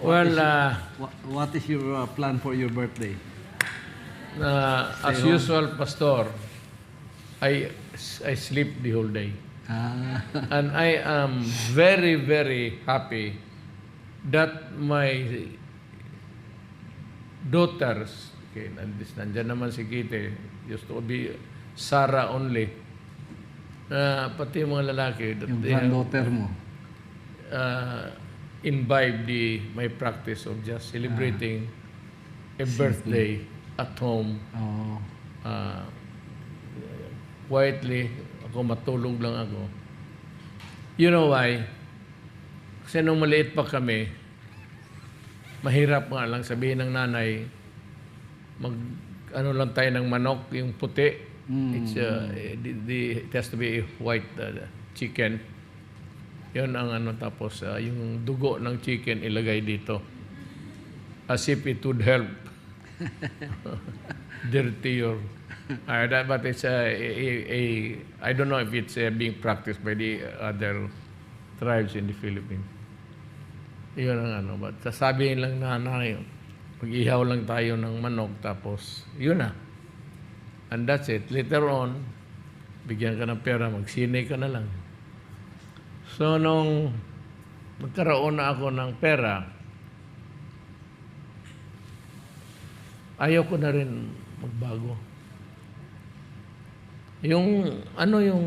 Well, What is your plan for your birthday? as usual, Pastor, I sleep the whole day. And I am very, very happy that my daughters, okay, nandiyan naman si Kite, used to be Sarah only. Pati yung mga lalaki, that Yung they have, granddaughter mo. imbibe my practice of just celebrating a birthday at home. Oh. Quietly, ako matulog lang ako. You know why? Kasi nung maliit pa kami, mahirap nga lang sabihin ng nanay, ano lang tayo ng manok, yung puti. It has to be a white chicken. Yun ang ano, tapos yung dugo ng chicken ilagay dito. As if it would help. Dirty your... but it's I don't know if it's being practiced by the other tribes in the Philippines. Yun ang ano. But sasabihin lang nanay, mag-ihaw lang tayo ng manok, tapos yun na. And that's it. Later on, bigyan ka ng pera, magsine ka na lang. So, nung nagkaroon na ako ng pera, ayaw ko na rin magbago. Yung, yung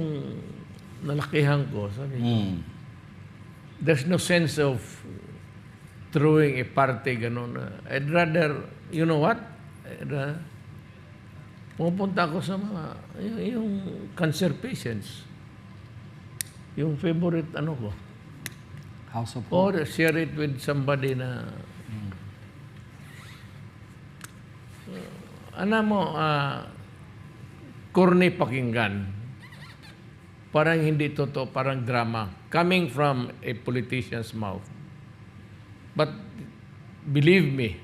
nalakihan ko, sabi ko, there's no sense of throwing a party, gano'n. I'd rather, you know what? Pupunta ako sa mga, yung cancer patients. Yung favorite, ko. House of Or share it with somebody na, corny pakinggan. Parang hindi totoo, parang drama. Coming from a politician's mouth. But believe me,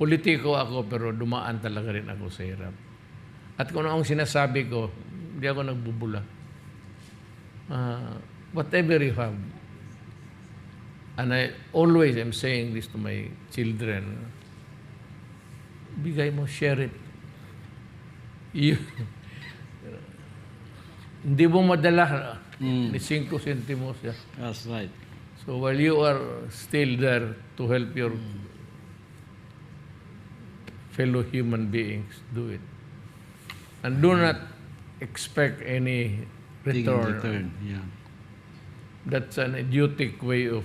politiko ako pero dumaan talaga rin ako sa hirap. At kung ano ang sinasabi ko, hindi ako nagbubula. Whatever you have, and I always am saying this to my children, bigay mo, share it. Hindi mo madala ni 5 centimos. Yeah. That's right. So while you are still there to help your fellow human beings, do it. And do not expect any return. Yeah. That's an idiotic way of